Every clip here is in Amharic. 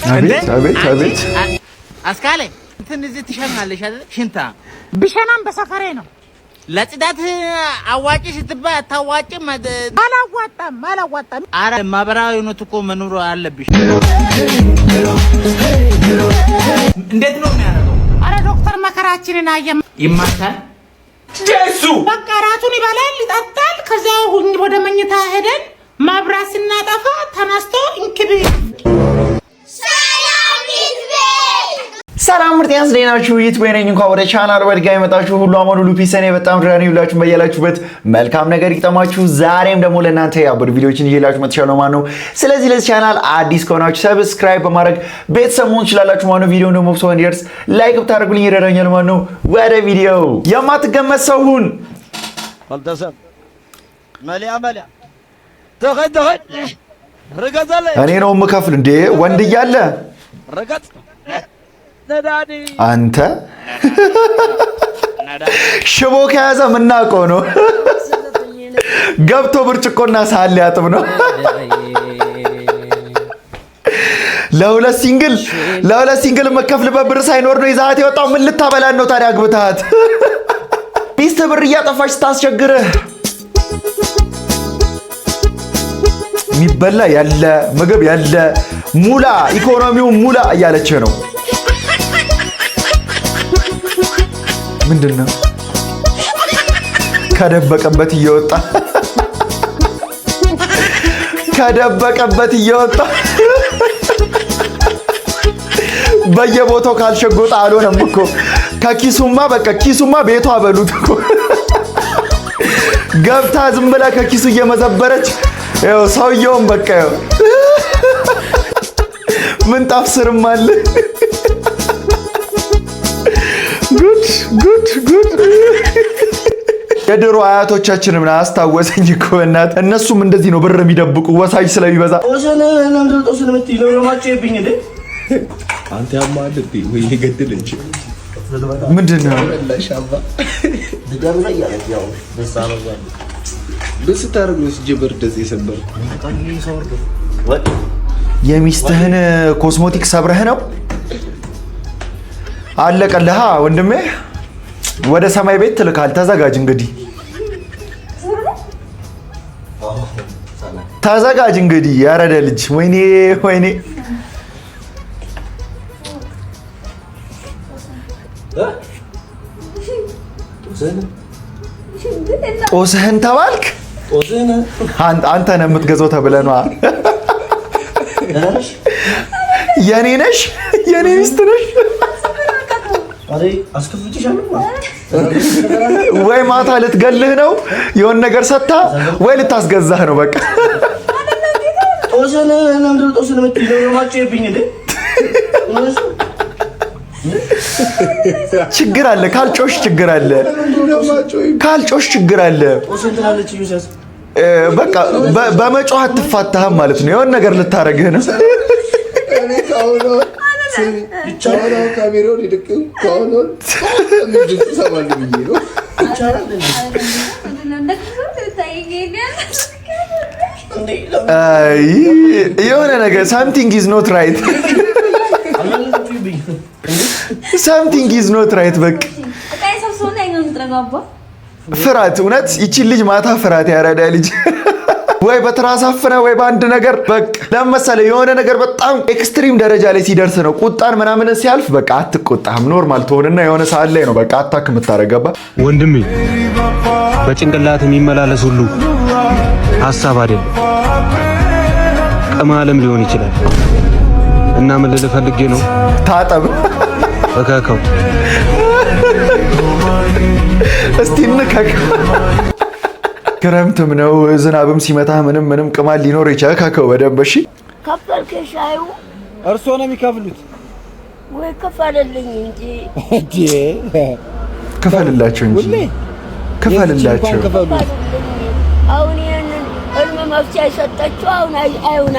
አቤት አስካለ እንትን እዚህ ትሸናለሽ አይደል? ሽንታ ብሸናም በሰፈሬ ነው። ለጽዳት አዋጪ ስትባይ አታዋጭም። አላዋጣም። አረ ማህበራዊ ኑት እኮ መኖር አለብሽ። እንዴት ነው የሚያደርገው? አረ ዶክተር መከራችንን አየም ይማታል። ጄሱ በቃ ራቱን ይበላል፣ ይጠጣል። ከዛ ወደ መኝታ ሄደን ማብራት ስናጠፋ ተነስቶ እንክብ ሰላም ምርጥ ያስደናችሁ ዩቲዩበሮች እንኳን ወደ ቻናሉ በድጋሚ መጣችሁ። ሁሉ አማኑ ሉፒሰኔ በጣም ድራኒ ሁላችሁም በያላችሁበት መልካም ነገር ይጠማችሁ። ዛሬም ደግሞ ለእናንተ ያበዱ ቪዲዮዎችን ይዤላችሁ መጥቻለሁ ማለት ነው። ስለዚህ ለዚህ ቻናል አዲስ ከሆናችሁ ሰብስክራይብ በማድረግ ቤተሰብ መሆን ትችላላችሁ ማለት ነው። ቪዲዮውን ደግሞ ብዙ እንዲደርስ ላይክ ብታደርጉልኝ ይረዳኛል ማለት ነው። ወደ ቪዲዮ የማትገመት ሰው ሁን ባልተሰብ መሊያ ተኸ ረጋዛለ እኔ ነው የምከፍል እንዴ ወንድ እያለ ረጋት አንተ ሽቦ ከያዘ ምናውቀው ነው። ገብቶ ብርጭቆና ሳህን ሊያጥብ ነው። ለሁለት ሲንግል መከፍልበት ብር ሳይኖር ነው ይዛት የወጣው። ምን ልታበላን ነው ታዲያ አግብታት? ሚስት ብር እያጠፋች ስታስቸግርህ የሚበላ ያለ ምግብ ያለ ሙላ ኢኮኖሚው ሙላ እያለች ነው። ምንድነው ከደበቀበት እየወጣ በየቦታው ካልሸጎጣ አልሆነም እኮ ከኪሱማ ቤቷ አበሉት እኮ ገብታ ዝም ብላ ከኪሱ እየመዘበረች ያው ሰውየውን በቃ ያው ምንጣፍ ስርም አለ። ጉድ የድሮ አያቶቻችን ምን አስታወሰኝ እኮ እናት። እነሱም እንደዚህ ነው ብር የሚደብቁ ወሳጅ ስለሚበዛ። ጦስን ምትይለው ለማጨ ይብኝ እንዴ አንተ ያማል እንዴ ወይ ይገድልኝ ምንድነው ለሻባ ድጋም ላይ ያው በሳለው በስታረግ ነው ሲጀበር እንደዚህ ሰበር የሚስትህን ኮስሞቲክ ሰብረህ ነው አለቀልህ ወንድሜ። ወደ ሰማይ ቤት ትልካል። ተዘጋጅ እንግዲህ ተዘጋጅ እንግዲህ ያረደ ልጅ። ወይኔ ጦስህን ተባልክ። አንተ ነህ የምትገዛው ተብለህ ነዋ። የኔ ነሽ የኔ ሚስት ነሽ። ወይ ማታ ልትገልህ ነው የሆነ ነገር ሰታ ወይ ልታስገዛህ ነው በቃ። ጦስን ምትይለው ለማጨ ይብኝ እንዴ ችግር አለ። ካልጮሽ ችግር አለ። በቃ በመጮህ አትፋታህም ማለት ነው። የሆነ ነገር ልታረግህ ነው። ይቻላል ካሜራውን ይደቅም ካሜራውን ምንድን ተሰማል ብዬ ነው። አይ የሆነ ነገር something is not right በቃ ፍራት። እውነት ይቺን ልጅ ማታ ፍራት ያረዳ ልጅ ወይ በትራሳፍነ ወይ በአንድ ነገር በቃ ለምሳሌ የሆነ ነገር በጣም ኤክስትሪም ደረጃ ላይ ሲደርስ ነው ቁጣን ምናምን ሲያልፍ በቃ አትቆጣም። ኖርማል ትሆንና የሆነ ሰዓት ላይ ነው በቃ አታክ የምታረጋባ። ወንድሜ በጭንቅላት የሚመላለስ ሁሉ ሐሳብ አይደለም ቀማለም ሊሆን ይችላል። እና ምን ልልህ ፈልጌ ነው ታጠብ እከከው እስቲ እንከክ። ክረምትም ነው ዝናብም ሲመታ ምንም ቅማል ሊኖር ይችላል። ካከው በደንብ እሺ። ከፈልከሻዩ እርሶ ነው የሚከፍሉት ወይ? ከፈልልኝ እንጂ እንዴ ከፈልላችሁ እንጂ ከፈልላችሁ። አሁን ይሄንን እልም መፍቻ የሰጠችው አሁን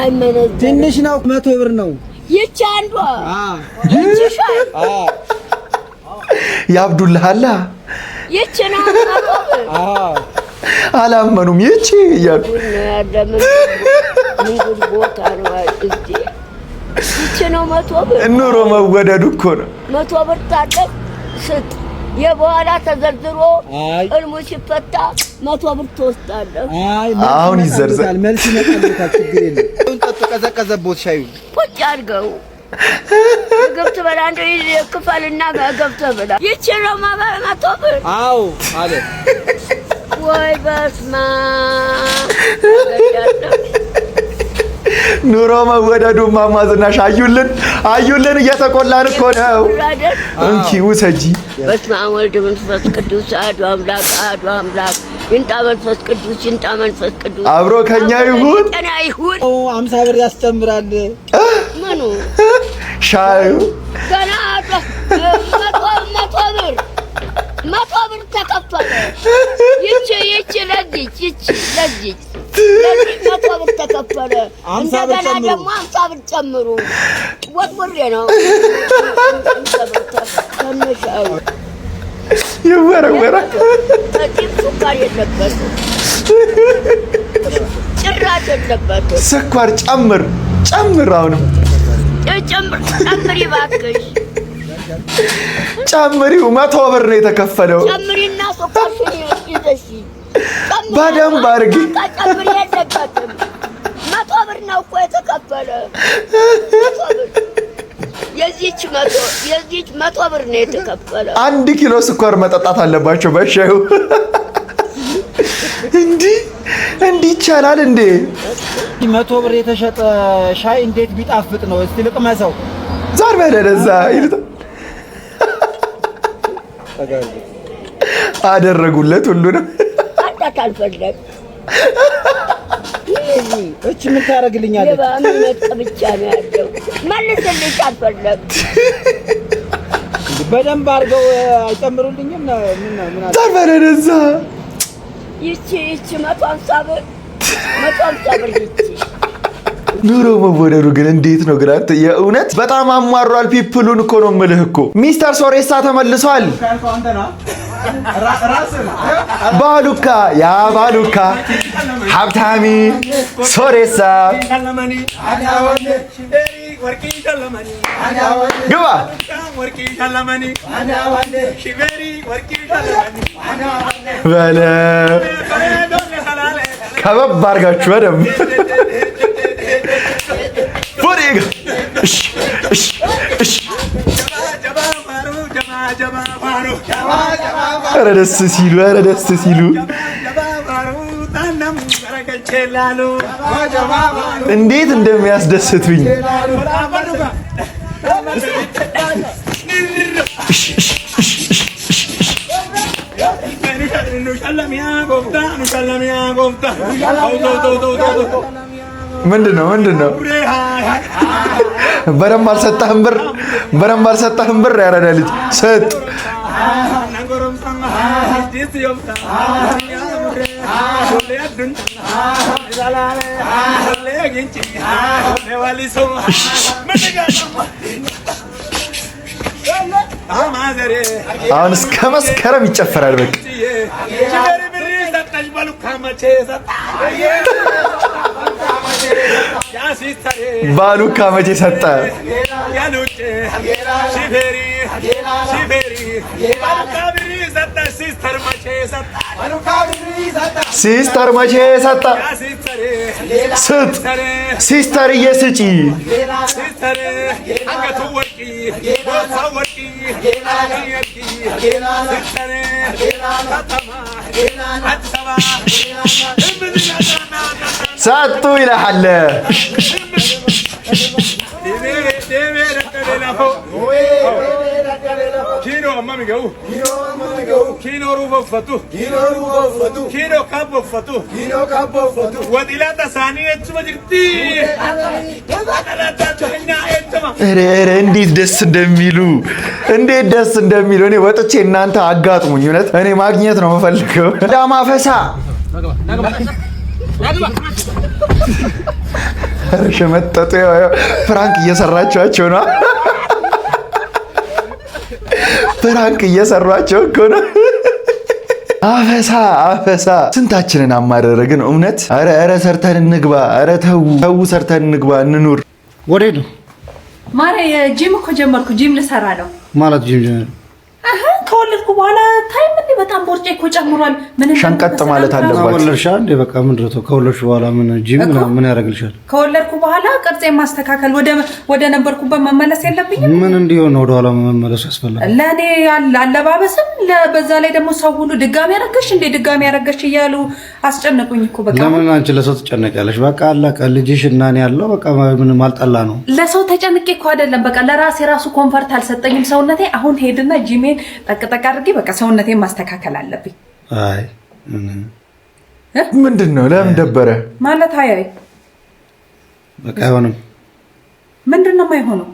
አይመነዝ ትንሽ ነው 100 ብር ነው ይቺ አንዷ። ይቺ ያብዱልሃላ ይቺ ነው አላመኑም። ይቺ ያሉ ምን ቦታ ነው ይቺ ነው 100 ብር። ኑሮ መወደዱ እኮ ነው። 100 ብር ታለቅ ስጥ። የበኋላ ተዘርዝሮ እልሙ ሲፈታ 100 ብር ትወስዳለህ። አሁን ይዘርዘር መልስ ይመጣልታል። ችግር የለም። ጠጡ ቀዘቀዘቦት ሻዩ ቁጭ አድርገው ገብተህ በላ። እንደው ክፈልና ገብተህ በላ። ይቺ ነው 100 ብር። አዎ አለ። ወይ በስመ ኑሮ መወደዱ ማማዝናሽ አዩልን እየተቆላን እኮ ነው። እንኪ ውሰጂ። በስመ አብ ወልድ መንፈስ ቅዱስ አሐዱ አምላክ ይንጣ መንፈስ ቅዱስ ይንጣ መንፈስ ቅዱስ አብሮ ከኛ ይሁን። ጤና ይሁን። 50 ብር ያስጨምራል። ምኑ ሻዩ ገና 100 ብር ተከፈለ። ይቺ ለዚች 100 ብር ተከፈለ። እንደገና ደግሞ 50 ብር ጨምሩ። ወጥወሬ ነው ተነሻው ይወረወራል። ስኳር የለበትም፣ ጭራሽ የለበትም። ስኳር ጨምር። አሁንም ጨምሪ እባክሽ ጨምሪው። 100 ብር ነው የተከፈለው። ጨምሪና ስኳርሽን ይዘሽ በደንብ አድርጊ። ጨምሪ የለበትም። 100 ብር ነው እኮ የተከፈለ። የዚች 100 ብር ነው የተከፈለ። 1 ኪሎ ስኳር መጠጣት አለባቸው በሻዩ። እንዲህ ይቻላል እንዴ? 100 ብር የተሸጠ ሻይ እንዴት ቢጣፍጥ ነው? እስቲ ልቅመሰው። ዛር በለደዛ ይልታ አደረጉለት ሁሉንም። አንተ አልፈለግ እቺ ምን ታረግልኛለች? ለባምነት ብቻ ነው ያለው። መልስልኝ አልፈለግ። በደንብ አድርገው አይጨምሩልኝም? ምን ዛር በለደዛ ይቺ 150 ብር 150 ብር ይቺ ኑሮ መወደዱ ግን እንዴት ነው ግን? አንተ የእውነት በጣም አሟሯል። ፒፕሉን እኮ ነው የምልህ እኮ። ሚስተር ሶሬሳ ተመልሷል። ባሉካ ያ ባሉካ ሀብታሚ ሶሬሳ ግባ በለ ከበብ አድርጋችሁ በደምብ ኧረ ደስ ሲሉ እንዴት እንደሚያስደስቱኝ። ምንድን ነው? በደንብ አልሰጠህም ብር ያረዳ ልጅ ሰጥ። አሁን እስከ መስከረም ይጨፈራል። በቃ ባሉካ መቼ ሰጠ? ሲስተር መቼ ሰጠ? ስጥ ሲስተርዬ ስጪ። ሰጡ ይልሃል። እንዴት ደስ እንደሚሉ እኔ ወጥቼ እናንተ አጋጥሙኝ። እውነት እኔ ማግኘት ነው የምፈልገው። ዳማ ፈሳ ሸመጠጡ ፍራንክ እየሰራችኋቸው ነው። ፍራንክ እየሰሯቸው እኮ ነው። አፈሳ ስንታችንን አማረረ ግን እውነት። ኧረ ሰርተን እንግባ። ኧረ ተው ሰርተን እንግባ እንኑር። ወዴት ነው? ማሬ ጂም እኮ ጀመርኩ ጂም ልሰራ ነው ማለት ጂም ከወለድኩ በኋላ ታይም እንደ በጣም ቦርጬ እኮ ጨምሯል ምን ሸንቀጥ ማለት አለባት ከወለድሻ እንደ በቃ ምንድነው ከወለድሽ በኋላ ምን ጂም ምን ያደርግልሻል ከወለድኩ በኋላ ቅርጼ ማስተካከል ወደ ነበርኩበት መመለስ የለብኝም ምን እንዲሆን ወደ ኋላ መመለስ ያስፈልጋል ለኔ አለባበስም ለበዛ ላይ ደግሞ ሰው ሁሉ ድጋሚ ያረገሽ እያሉ አስጨነቁኝ እኮ በቃ ለምን አንቺ ለሰው ተጨነቂያለሽ በቃ አላቀ ልጅሽ እና እኔ ያለው በቃ ምን ማልጣላ ነው ለሰው ተጨንቄ እኮ አይደለም በቃ ለራሴ ራሱ ኮምፎርት አልሰጠኝም ሰውነቴ አሁን ሄድና ጂሜን ጠቅጠቅ አድርጌ በቃ ሰውነቴን ማስተካከል አለብኝ አይ ምንድነው ለምን ደበረ ማለት አይ በቃ አይሆንም ምንድነው የማይሆነው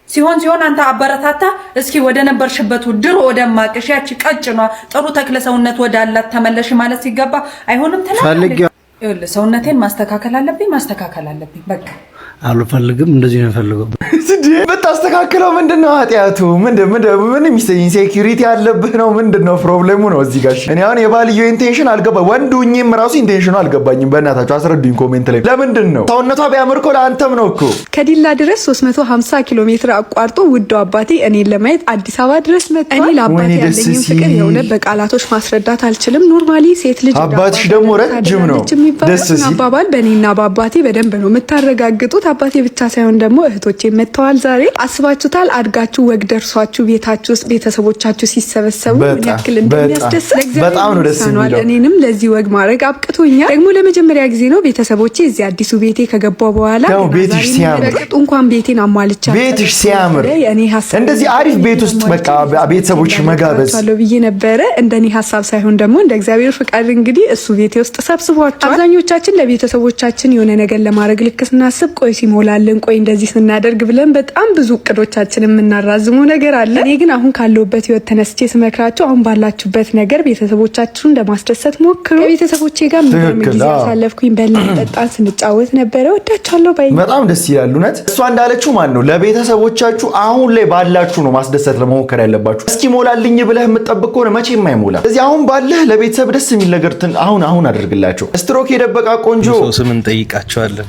ሲሆን አንተ አበረታታ እስኪ ወደ ነበርሽበት ድሮ ወደ ማቅሽ ያቺ ቀጭኗ ጥሩ ተክለ ሰውነት ወደ አላት ተመለሽ ማለት ሲገባ አይሆንም ተናገር ሰውነቴን ማስተካከል አለብኝ በቃ አልፈልግም እንደዚህ ነው ፈልገው በታስተካክለው ምንድነው ኃጢያቱ ምን ኢንሴኩሪቲ ያለብህ ነው ምንድነው ፕሮብሌሙ ነው እዚህ ጋር እኔ አሁን የባልየው ኢንቴንሽን አልገባ ወንዱኝም ራሱ ኢንቴንሽኑ አልገባኝም በእናታችሁ አስረዱኝ ኮሜንት ላይ ለምንድነው ሰውነቷ ቢያምር እኮ ለአንተም ነው እኮ ከዲላ ድረስ 350 ኪሎ ሜትር አቋርጦ ውድ አባቴ እኔን ለማየት አዲስ አበባ ድረስ መጣ እኔ ለአባቴ ያለኝን ፍቅር የሆነ በቃላቶች ማስረዳት አልችልም ኖርማሊ ሴት ልጅ አባትሽ ደግሞ ረጅም ነው ደስ ሲል አባባል በእኔና በአባቴ በደንብ ነው የምታረጋግጡት አባቴ ብቻ ሳይሆን ደግሞ እህቶቼ መተዋል ዛሬ አስባችሁታል አድጋችሁ ወግ ደርሷችሁ ቤታችሁ ውስጥ ቤተሰቦቻችሁ ሲሰበሰቡ ምን ያክል እንደሚያስደስት በጣም ነው ደስ የሚለው እኔንም ለዚህ ወግ ማድረግ አብቅቶኛል ደግሞ ለመጀመሪያ ጊዜ ነው ቤተሰቦቼ እዚህ አዲሱ ቤቴ ከገባው በኋላ ያው ቤትሽ ሲያምር እንኳን ቤቴን አሟልቻለሁ ቤትሽ ሲያምር እኔ ሐሳብ እንደዚህ አሪፍ ቤት ውስጥ በቃ ቤተሰቦች መጋበዝ አለው ብዬ ነበር እንደኔ ሐሳብ ሳይሆን ደግሞ እንደ እግዚአብሔር ፍቃድ እንግዲህ እሱ ቤቴ ውስጥ ሰብስቧቸዋል አብዛኞቻችን ለቤተሰቦቻችን የሆነ ነገር ለማድረግ ልክ ስናስብ ቆይ ሲሞላልን ቆይ እንደዚህ ስናደርግ ብለን በጣም ብዙ እቅዶቻችን የምናራዝመው ነገር አለ እኔ ግን አሁን ካለውበት ህይወት ተነስቼ ስመክራቸው አሁን ባላችሁበት ነገር ቤተሰቦቻችሁን ለማስደሰት ሞክሩ ከቤተሰቦቼ ጋር ምን ጊዜ አሳለፍኩኝ በልና ጠጣን ስንጫወት ነበር ወዳቻለሁ ባይ በጣም ደስ ይላል እውነት እሷ እንዳለችው ማን ነው ለቤተሰቦቻችሁ አሁን ላይ ባላችሁ ነው ማስደሰት ለመሞከር ያለባችሁ እስኪ ሞላልኝ ብለህ የምትጠብቅ ከሆነ መቼም አይሞላ እዚህ አሁን ባለህ ለቤተሰብ ደስ የሚል ነገር አሁን አድርግላቸው ስትሮክ የደበቃ ቆንጆ ምን ጠይቃቸዋለን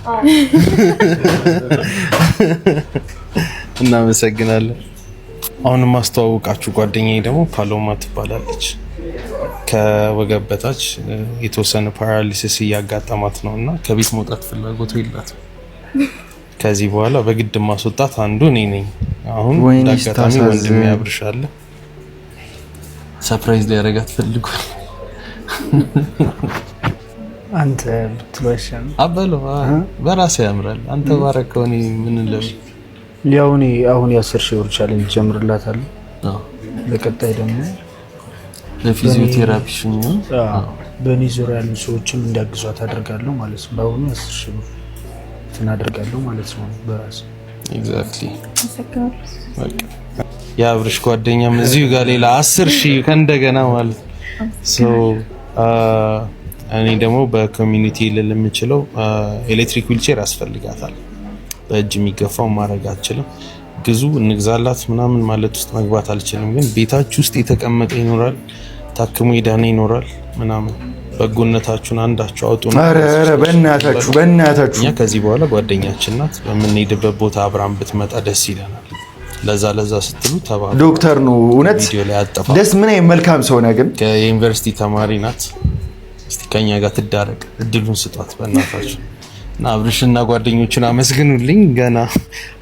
እናመሰግናለን አሁን ማስተዋወቃችሁ ጓደኛዬ ደግሞ ፓሎማ ትባላለች ከወገብ በታች የተወሰነ ፓራሊሲስ እያጋጠማት ነውና ከቤት መውጣት ፍላጎት የላትም ከዚህ በኋላ በግድ ማስወጣት አንዱ እኔ ነኝ አሁን ዳጋታሚ ወንድሜ ያብርሻለ ሰርፕራይዝ ሊያረጋት ፈልጓል አንተ ብትወሽም አበሎ በራሴ ያምራል አንተ ባረከው እኔ ምን ለው ያው እኔ አሁን የ10,000 ብር ቻሌንጅ ጀምርላታለሁ ለቀጣይ ደግሞ ለፊዚዮቴራፒ ሽኝ በእኔ ዙሪያ ያሉ ሰዎችም እንዲያግዟት አደርጋለሁ ማለት ነው በአሁኑ 10,000 ብር እናደርጋለሁ ማለት ነው በራሴ ኤግዛክትሊ ያብርሽ ጓደኛም እዚሁ ጋር ሌላ 10,000 ከእንደገና ማለት እኔ ደግሞ በኮሚኒቲ ለምንችለው ኤሌክትሪክ ዊልቸር ያስፈልጋታል በእጅ የሚገፋው ማድረግ አልችልም ግዙ እንግዛላት ምናምን ማለት ውስጥ መግባት አልችልም ግን ቤታችሁ ውስጥ የተቀመጠ ይኖራል ታክሙ ይዳነ ይኖራል ምናምን በጎነታችሁን አንዳችሁ አውጡና አረ በእናታችሁ ከዚህ በኋላ ጓደኛችን ናት በምንሄድበት ቦታ አብራም ብትመጣ ደስ ይለናል ለዛ ስትሉ ተባሉ ዶክተር ነው እውነት ደስ ምን መልካም ሰው ነው ግን ከዩኒቨርሲቲ ተማሪ ናት እስቲ ከኛ ጋር ትዳረቅ እድሉን ስጧት በእናታችሁ እና አብርሽና ጓደኞቹን አመስግኑልኝ ገና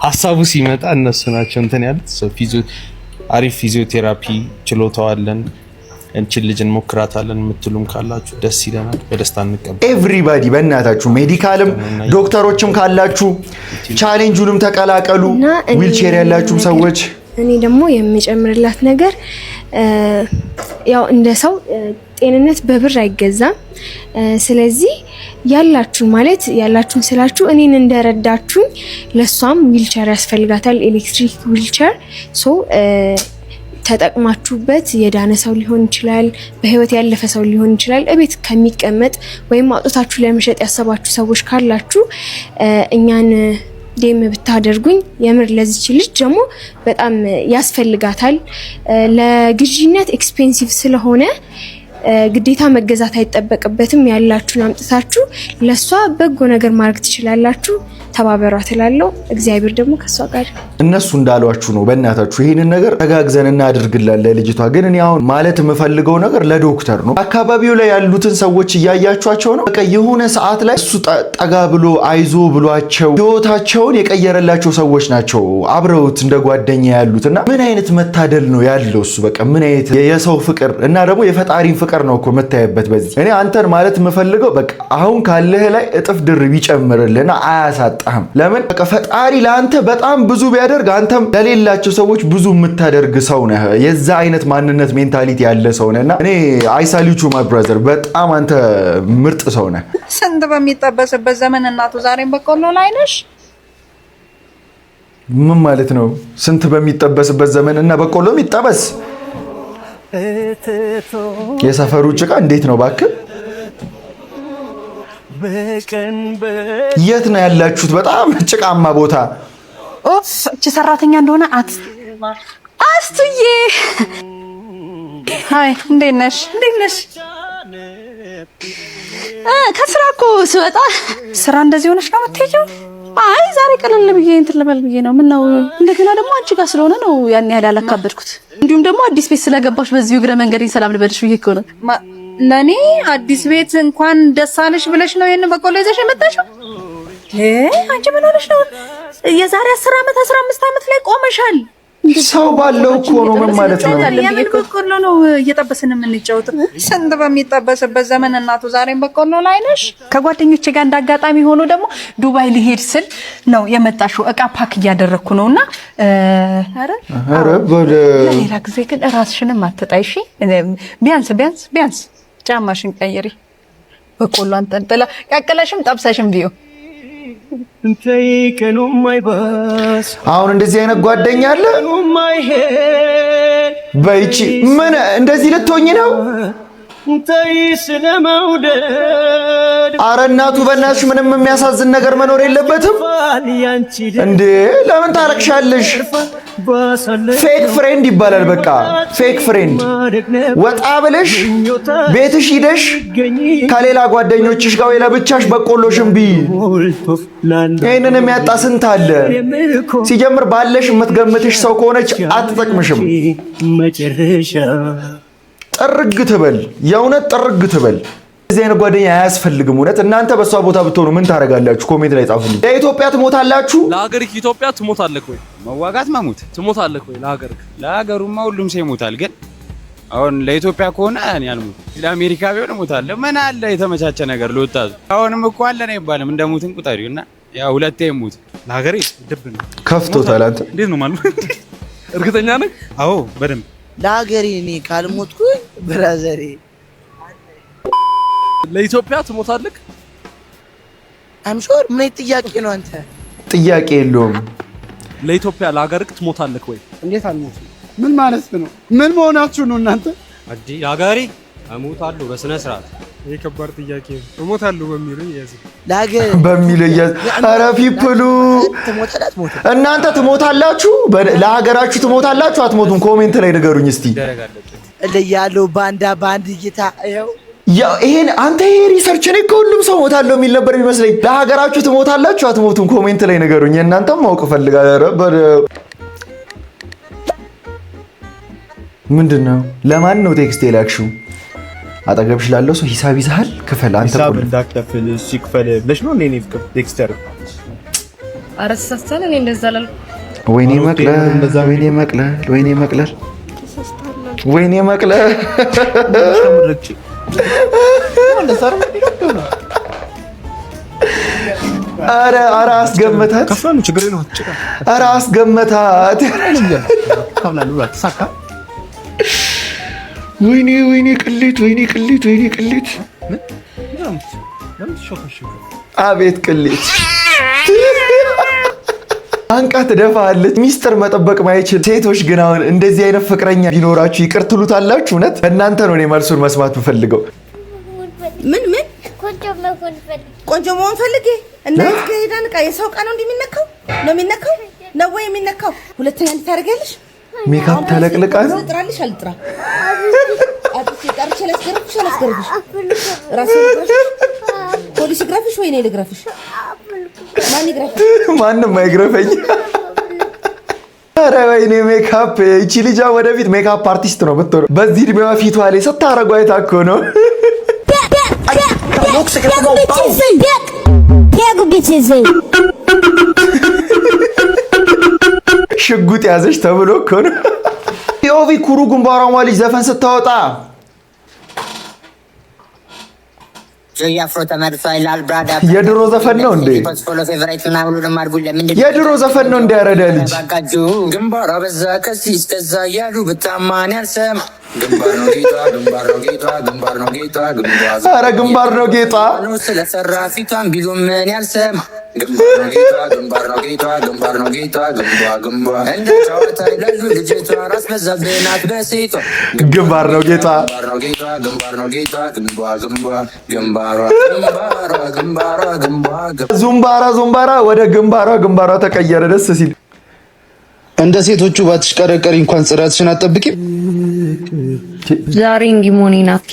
ሐሳቡ ሲመጣ እነሱ ናቸው እንትን ያሉት አሪፍ ፊዚዮቴራፒ ችሎታዋለን እንችን ልጅን ሞክራታለን የምትሉም ካላችሁ ደስ ይለናል በደስታ እንቀበል ኤቭሪባዲ በእናታችሁ ሜዲካልም ዶክተሮችም ካላችሁ ቻሌንጁንም ተቀላቀሉ ዊልቸር ያላችሁ ሰዎች እኔ ደግሞ የሚጨምርላት ነገር ያው እንደ ሰው ጤንነት በብር አይገዛም ስለዚህ ያላችሁን ስላችሁ እኔን እንደረዳችሁኝ ለሷም ዊልቸር ያስፈልጋታል ኤሌክትሪክ ዊልቸር ተጠቅማችሁበት የዳነ ሰው ሊሆን ይችላል በህይወት ያለፈ ሰው ሊሆን ይችላል እቤት ከሚቀመጥ ወይም አውጥታችሁ ለመሸጥ ያሰባችሁ ሰዎች ካላችሁ እኛን ዴም ብታደርጉኝ የምር ለዚች ልጅ ደግሞ በጣም ያስፈልጋታል ለግዢነት ኤክስፔንሲቭ ስለሆነ ግዴታ መገዛት አይጠበቅበትም ያላችሁን አምጥታችሁ ለሷ በጎ ነገር ማድረግ ትችላላችሁ ተባበሯት እላለሁ። እግዚአብሔር ደግሞ ከሷ ጋር እነሱ እንዳሏችሁ ነው። በእናታችሁ ይሄንን ነገር ተጋግዘን እናድርግላለን ለልጅቷ። ግን እኔ አሁን ማለት የምፈልገው ነገር ለዶክተር ነው። አካባቢው ላይ ያሉትን ሰዎች እያያችኋቸው ነው። በቃ የሆነ ሰዓት ላይ እሱ ጠጋ ብሎ አይዞ ብሏቸው ህይወታቸውን የቀየረላቸው ሰዎች ናቸው አብረውት እንደ ጓደኛ ያሉትና ምን አይነት መታደል ነው ያለው እሱ። በቃ ምን አይነት የሰው ፍቅር እና ደግሞ የፈጣሪን ፍቅር ነው እኮ የምታይበት በዚህ። እኔ አንተን ማለት የምፈልገው በቃ አሁን ካለህ ላይ እጥፍ ድርብ ይጨምርልህና አያሳጣህም። ለምን በቃ ፈጣሪ ለአንተ በጣም ብዙ ቢያደርግ አንተም ለሌላቸው ሰዎች ብዙ የምታደርግ ሰው ነህ። የዛ አይነት ማንነት ሜንታሊቲ ያለ ሰው ነህና እኔ አይሳሊቹ ማይ ብራዘር በጣም አንተ ምርጥ ሰው ነህ። ስንት በሚጠበስበት ዘመን እናቱ ዛሬም በቆሎ ላይ ነሽ። ምን ማለት ነው? ስንት በሚጠበስበት ዘመን እና በቆሎ የሚጠበስ የሰፈሩ ጭቃ እንዴት ነው እባክህ? የት ነው ያላችሁት? በጣም ጭቃማ ቦታ። እቺ ሰራተኛ እንደሆነ አስቱዬ፣ ሃይ እንዴት ነሽ? እንዴት ነሽ? ከስራ እኮ ስወጣ ስራ እንደዚህ ሆነሽ ነው የምትሄጂው? አይ ዛሬ ቀለል ብዬ እንትን ልበል ብዬ ነው። ምነው እንደገና ደግሞ አንቺ ጋር ስለሆነ ነው ያን ያህል ያላካበድኩት። እንዲሁም ደግሞ አዲስ ቤት ስለገባሽ በዚሁ እግረ መንገዴን ሰላም ልበልሽ ብዬ እኮ ነው። ለኔ አዲስ ቤት እንኳን ደስ አለሽ ብለሽ ነው ይሄን በቆሎ ይዘሽ የመጣሽው? አንቺ ምን ሆነሽ ነው? የዛሬ 10 ዓመት 15 ዓመት ላይ ቆመሻል። ሰው ባለው እኮ ነው። ምን ማለት ነው? የምን በቆሎ ነው እየጠበስን የምንጫወተው? ስንት በሚጠበስበት ዘመን እናቱ ዛሬም በቆሎ ላይ ነሽ። ከጓደኞቼ ጋር እንዳጋጣሚ ሆኖ ደግሞ ዱባይ ሊሄድ ስል ነው የመጣሽው። እቃ ፓክ እያደረኩ ነውና አረ ሌላ ጊዜ ግን ራስሽንም አትጣይሺ። ቢያንስ ጫማሽን ቀይሪ። በቆሎ አንጠልጥላ ቀቅለሽም ጠብሰሽም ቢዩ አሁን እንደዚህ አይነት ጓደኛ አለ። በይቺ ምን እንደዚህ ልትሆኝ ነው? አረ እናቱ በእናትሽ ምንም የሚያሳዝን ነገር መኖር የለበትም እንዴ! ለምን ታረቅሻለሽ? ፌክ ፍሬንድ ይባላል። በቃ ፌክ ፍሬንድ። ወጣ ብለሽ ቤትሽ ሂደሽ ከሌላ ጓደኞችሽ ጋር ወይ ለብቻሽ በቆሎሽም ቢ ይሄንን የሚያጣ ስንት አለ። ሲጀምር ባለሽ የምትገምትሽ ሰው ከሆነች አትጠቅምሽም። ጥርግ ትበል፣ የእውነት ጥርግ ትበል። እዚህ አይነት ጓደኛ አያስፈልግም። እውነት እናንተ በሷ ቦታ ብትሆኑ ምን ታደርጋላችሁ? ኮሜንት ላይ ጻፉልኝ። ለኢትዮጵያ ትሞታላችሁ? ለሀገርህ ኢትዮጵያ ትሞታለህ ወይ? መዋጋት መሞት ትሞታለህ ወይ? ለሀገርህ? ለሀገሩማ ሁሉም ሰው ይሞታል። ግን አሁን ለኢትዮጵያ ከሆነ እኔ አልሞትም። ለአሜሪካ ቢሆን እሞታለሁ። ምን አለ የተመቻቸ ነገር ለወጣቱ። አሁንም እኮ አለ ነው ይባልም እንደሞትን ቁጠሪው እና ያው ሁለቴ ይሞት። ለሀገሬ ድብ ነው። ከፍቶታል። አንተ እንዴት ነው ማለት? እርግጠኛ ነህ? አዎ በደንብ ለሀገሬ እኔ ካልሞትኩኝ ብራዘሬ ለኢትዮጵያ ትሞታለህ? አምሾር ምን ጥያቄ ነው አንተ? ጥያቄ የለውም። ለኢትዮጵያ ለሀገርህ ትሞታለህ ወይ? እንዴት አልሞትም? ምን ማለት ነው? ምን መሆናችሁ ነው እናንተ? አዲ ለሀገሬ እሞታለሁ በስነ ስርዓት። ይሄ ከባድ ጥያቄ ነው። እሞታለሁ በሚለው ይያዝ ለሀገር በሚለው ይያዝ። ኧረ ፒፕሉ እናንተ ትሞታላችሁ? ለሀገራችሁ ትሞታላችሁ አትሞቱም? ኮሜንት ላይ ንገሩኝ እስቲ። ለያለው ባንድ ጌታ ይኸው ይሄን አንተ ይሄ ሪሰርች እኔ ከሁሉም ሰው ሞታለሁ የሚል ነበር የሚመስለኝ። ለሀገራችሁ ትሞታላችሁ አትሞቱም? ኮሜንት ላይ ንገሩኝ። እናንተም ማወቅ ፈልጋለሁ። ምንድን ነው? ለማን ነው ቴክስት የላክሽው? አጠገብሽ ላለው ሰው ሂሳብ ይዘሃል? ክፈል። አንተ ሂሳብ እንዳትከፍል እሺ ክፈል ብለሽ ነው እኔ ቴክስተር አረሳስተን እኔ እንደዛ አላልኩም። ወይኔ መቅለል፣ ወይኔ መቅለል፣ ወይኔ መቅለል፣ ወይኔ መቅለል። ኧረ አስገመታት። ከፈሉ ችግር ነው። ኧረ አስገመታት። ወይኔ ቅሌት፣ ወይኔ ቅሌት፣ ወይኔ ቅሌት። አቤት ቅሌት። አንቃ ትደፋለች። ሚስጥር መጠበቅ ማይችል ሴቶች ግን አሁን እንደዚህ አይነት ፍቅረኛ ቢኖራችሁ ይቅር ትሉታላችሁ? እውነት እናንተ ነው እኔ መልሱን መስማት የምፈልገው። ምን ቆንጆ መሆን ፈልጌ እና ከሄዳን ቃ የሰው ቃ ነው እንደሚነካው ነው የሚነካው ነው ወይ የሚነካው? ሁለተኛ እንድታደርጊያለሽ ሜካፕ ተለቅልቃ ነው ጥራልሽ አልጥራ አጥቼ ጠርቼ ላስገርፍሽ ራሴ ልግረፍሽ ፖሊስ ግረፍሽ ወይ እኔ ልግረፍሽ? ማንም አይግረፈኝ። ኧረ ወይኔ ሜካፕ! እቺ ልጅ ወደፊት ሜካፕ አርቲስት ነው የምትሆነው። በዚህ እድሜዋ ፊቷ ላይ ስታረጉ አይታ እኮ ነው። ሽጉጥ ያዘች ተብሎ እኮ ነው። ፒኦቪ ኩሩ ግንባሯ ልጅ ዘፈን ስታወጣ የድሮ ዘፈን ነው እንዴ? የድሮ ዘፈን ነው እንዴ? ያረዳ ልጅ ግንባሯ በዛ ከዚህ እስከዛ ያሉ ብታማን ያልሰማ ግንባር ነው ጌጧ፣ ግንባር ነው ጌጧ፣ ግንባር ነው ጌጧ፣ ኧረ ግንባር ነው ጌጧ ስለሰራ ፊቷን ቢሉ ምን ያልሰማ ግንባር ነው ጌጧ፣ ግንባር ነው ጌጧ፣ ግንባር ነው ጌጧ፣ ግንባር እንደ ጨዋታ ይላሉ ልጅቷ ራስ በዛብናት በሴቷ ግንባር ነው ጌጧ፣ ግንባር ነው ጌጧ፣ ግንባሯ ዙምባራ ዙምባራ ወደ ግንባሯ ተቀየረ። ደስ ሲል እንደ ሴቶቹ ባትሽቀረቀሪ እንኳን ጽራትሽን አትጠብቂም። ዛሬ እንዲህ መሆኔ ናቲ፣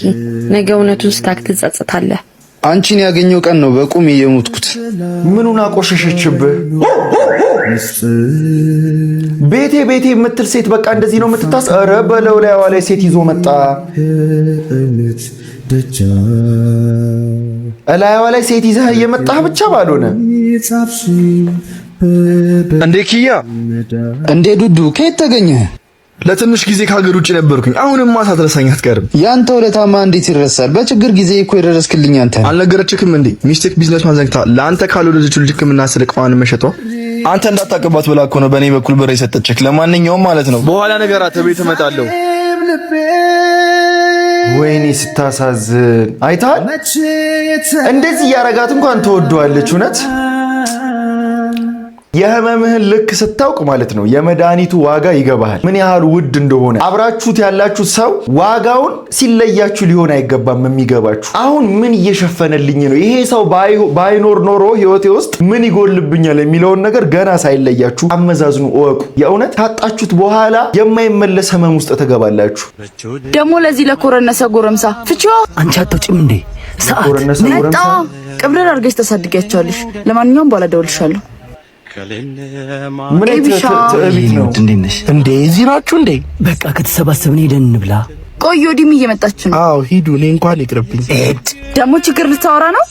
ነገ እውነቱን ስታክ ትጸጸታለህ። አንቺን ያገኘው ቀን ነው በቁም የሞትኩት። ምኑን አቆሸሸችብህ? ቤቴ የምትል ሴት በቃ እንደዚህ ነው የምትታስ። ኧረ በለው ላይ ሴት ይዞ መጣ። እላይዋ ላይ ሴት ይዘህ እየመጣህ ብቻ ባልሆነ እንዴ ኪያ፣ እንዴ ዱዱ፣ ከየት ተገኘህ? ለትንሽ ጊዜ ከሀገር ውጭ ነበርኩኝ። አሁንማ ሳትረሳኝ አትቀርም። ያንተ ውለታማ እንዴት ይረሳል? በችግር ጊዜ እኮ የደረስክልኝ አንተ። አልነገረችክም እንዴ? ሚስቴክ ቢዝነስ ማዘግታ ለአንተ ካልወለደችው ልጅ ሕክምና ስልቅማን መሸጧ አንተ እንዳታቀባት ብላ እኮ ነው በእኔ በኩል ብር የሰጠችክ። ለማንኛውም ማለት ነው በኋላ ነገራት ቤት እመጣለሁ። ወይኔ ስታሳዝን! አይታል እንደዚህ ያረጋት እንኳን ተወደዋለች። እውነት የህመምህን ልክ ስታውቅ ማለት ነው የመድኃኒቱ ዋጋ ይገባሃል፣ ምን ያህል ውድ እንደሆነ። አብራችሁት ያላችሁ ሰው ዋጋውን ሲለያችሁ ሊሆን አይገባም የሚገባችሁ። አሁን ምን እየሸፈነልኝ ነው ይሄ ሰው ባይኖር ኖሮ ህይወቴ ውስጥ ምን ይጎልብኛል የሚለውን ነገር ገና ሳይለያችሁ አመዛዝኑ፣ እወቁ። የእውነት ካጣችሁት በኋላ የማይመለስ ህመም ውስጥ ትገባላችሁ። ደግሞ ለዚህ ለኮረነሰ ጎረምሳ ፍቺዋ አንቺ አትወጪም እንዴ? ሰዓት መጣ። ቅብረር አድርገሽ ተሳድጊያቸዋለሽ። ለማንኛውም በኋላ እደውልልሻለሁ። ምን ትዕቢት ነው እንዴ? እዚህ ናችሁ እንዴ? በቃ ከተሰባሰብን ሄደን እንብላ። ቆይ ዲም እየመጣች ነው። አዎ ሂዱ፣ እኔ እንኳን ይቅርብኝ። ደግሞ ችግር ልታወራ ነው?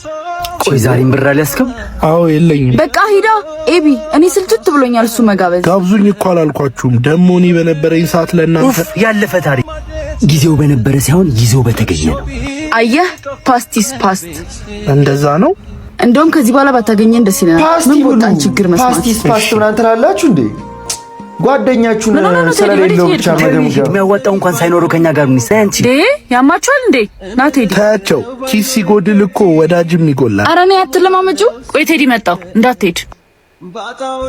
ቆይ ዛሬም ብር አልያዝክም? አዎ የለኝም። በቃ ሂዳ። ኤቢ እኔ ስልችት ብሎኛል እሱ መጋበዝ። ጋብዙኝ እኮ አላልኳችሁም? ደግሞ እኔ በነበረኝ ሰዓት ለእናንተ ያለፈ ታሪክ ጊዜው በነበረ ሳይሆን ጊዜው በተገኘ ነው። አየህ፣ ፓስቲስ ፓስት እንደዛ ነው። እንደውም ከዚህ በኋላ ባታገኘን ደስ ይለናል። ምን ቦታን ችግር መስማት ፓስቲስ ፓስት ምናምን ትላላችሁ እንዴ? ጓደኛችሁን ስለሌለው ብቻ መገምገም የሚያዋጣው እንኳን ሳይኖረው ከኛ ጋር ምን ሳይንቺ ያማችኋል እንዴ? ና ቴዲ ታያቸው። ኪስ ሲጎድል እኮ ወዳጅም ይጎላል። ኧረ እኔ አትለማመጪ። ቆይ ቴዲ መጣው እንዳትሄድ።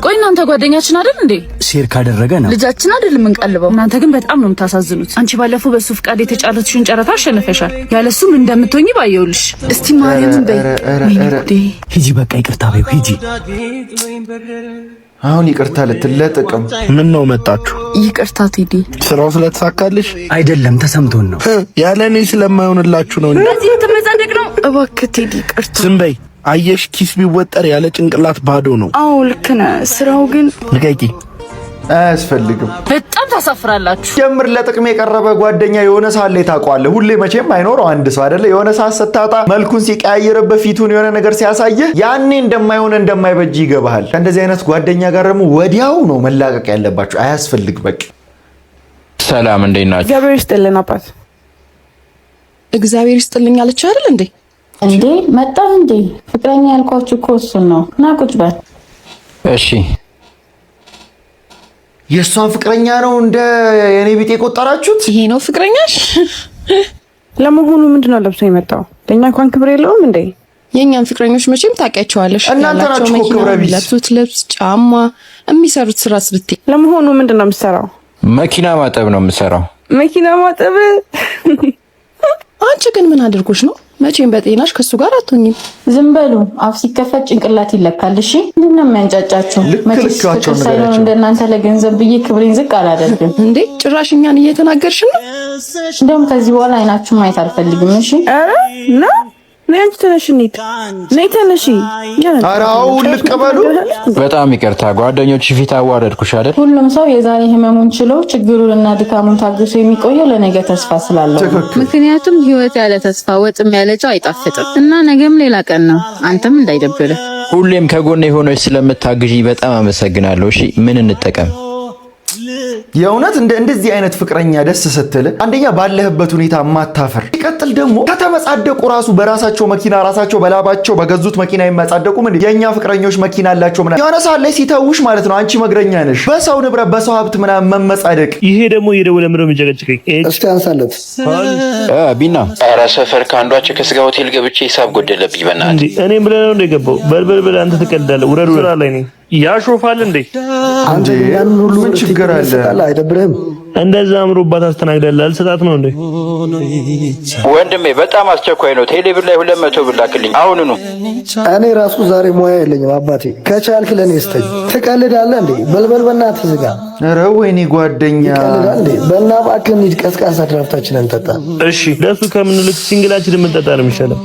ቆይ እናንተ ጓደኛችን አይደል እንዴ? ሼር ካደረገ ነው ልጃችን አይደል የምንቀልበው። እናንተ ግን በጣም ነው የምታሳዝኑት። አንቺ ባለፈው በሱ ፍቃድ የተጫረትሽውን ጨረታ አሸነፈሻል። ያለሱም እንደምትሆኚ ባየውልሽ። እስቲ ማርያምን በይ ሂጂ፣ በቃ ይቅርታ በይው ሂጂ። አሁን ይቅርታ ልትለጥቅም ምን ነው መጣችሁ? ይቅርታ ቴዲ፣ ስራው ስለተሳካልሽ አይደለም ተሰምቶን ነው። ያለ እኔ ስለማይሆንላችሁ ነው። በዚህ ተመጻደቅ ነው። እባክህ ቴዲ ይቅርታ። ዝም በይ። አየሽ፣ ኪስ ቢወጠር ያለ ጭንቅላት ባዶ ነው። አዎ ልክ ነህ። ስራው ግን ልቀቂ። አያስፈልግም። በጣም ታሳፍራላችሁ። ጀምር ለጥቅም የቀረበ ጓደኛ የሆነ ሰዓት ላይ ታውቀዋለህ። ሁሌ መቼም አይኖረው አንድ ሰው አይደለ? የሆነ ሰዓት ስታጣ መልኩን ሲቀያየርበት ፊቱን የሆነ ነገር ሲያሳየህ ያኔ እንደማይሆን እንደማይበጅ ይገባሃል። ከእንደዚህ አይነት ጓደኛ ጋር ደግሞ ወዲያው ነው መላቀቅ ያለባችሁ። አያስፈልግ በቃ። ሰላም እንዴት ናችሁ? እግዚአብሔር ይስጥልን አባት። እግዚአብሔር ይስጥልኝ አለች አይደል እንዴ? እንዴ መጣ እንዴ? ፍቅረኛ ያልኳችሁ እኮ እሱን ነው። ና ቁጭ በል። እሺ የእሷን ፍቅረኛ ነው እንደ የኔ ቢጤ ቆጠራችሁት? ይሄ ነው ፍቅረኛሽ? ለመሆኑ ምንድነው ለብሶ የመጣው? ለኛ እንኳን ክብር የለውም እንዴ? የኛን ፍቅረኞች መቼም ታውቂያቸዋለሽ። እናንተ ናችሁ ክብረ ቢስ። ለብሱት ልብስ፣ ጫማ፣ የሚሰሩት ስራ ስብቴ። ለመሆኑ ምንድነው የምትሰራው? መኪና ማጠብ ነው የምሰራው። መኪና ማጠብ? አንቺ ግን ምን አድርጎሽ ነው? መቼም በጤናሽ ከሱ ጋር አትሆኝም። ዝም በሉ። አፍ ሲከፈት ጭንቅላት ይለካል። እሺ ምንድነው የሚያንጫጫቸው? መቼስ ሳይሆን እንደናንተ ለገንዘብ ብዬ ክብሬን ዝቅ አላደርግም። እንዴ ጭራሽ እኛን እየተናገርሽ ነው? እንደውም ከዚህ በኋላ አይናችሁን ማየት አልፈልግም። እሺ ኧረ ና ነይ አንቺ ተነሽ እንሂድ። ነይ ተነሺ። ኧረ አዎ ልቀበሉ። በጣም ይቅርታ ጓደኞች ፊት አዋረድኩሽ አይደል? ሁሉም ሰው የዛሬ ህመሙን ችሎ ችግሩንና ድካሙን ታግሶ የሚቆየው ለነገ ተስፋ ስላለው። ምክንያቱም ህይወት ያለ ተስፋ ወጥም ያለ ጨው አይጣፍጥም እና ነገም ሌላ ቀን ነው። አንተም እንዳይደብርህ። ሁሌም ከጎኔ ሆነሽ ስለምታግዢ በጣም አመሰግናለሁ። እሺ ምን እንጠቀም? የእውነት እንደዚህ አይነት ፍቅረኛ ደስ ስትል አንደኛ ባለህበት ሁኔታ ማታፈር፣ ይቀጥል ደግሞ ከተመጻደቁ ራሱ በራሳቸው መኪና ራሳቸው በላባቸው በገዙት መኪና ይመጻደቁ። ምን የኛ ፍቅረኞች መኪና አላቸው ምናምን የሆነ ሰዓት ላይ ሲተውሽ ማለት ነው። አንቺ መግረኛ ነሽ፣ በሰው ንብረት በሰው ሀብት ምናምን መመጻደቅ። ይሄ ደግሞ እየደወለ ምንድነው የሚጨቀጭቀኝ? እስቲ አንሳለት ቢና። ኧረ ሰፈር ከአንዷ ከስጋ ሆቴል ገብቼ ሂሳብ ጎደለብኝ። በእናትህ እኔም ብለህ ነው እንደገባው። በልበል አንተ ትቀልዳለህ። ውረድ ስራ ላይ ነኝ። ያሾፋል እንዴ አንተ ያን ሁሉ ምን ችግር አለ? አይደብርህም? እንደዛ አምሮባት አስተናግዳለህ። አልሰጣት ነው እንዴ? ወንድሜ በጣም አስቸኳይ ነው። ቴሌብር ላይ 200 ብር ላክልኝ አሁኑኑ። እኔ ራሱ ዛሬ ሙያ የለኝም አባቴ። ከቻልክ ለኔ ስተኝ። ትቀልዳለህ እንዴ? በልበል በእናትህ ዝጋ። ኧረ ወይኔ ጓደኛ ትቀልዳለህ እንዴ? በእና እባክህ እንሂድ፣ ቀዝቃዛ ድራፍታችንን እንጠጣ። እሺ ለሱ ከምንልክ ሲንግላችን የምንጠጣ ነው የሚሻለው።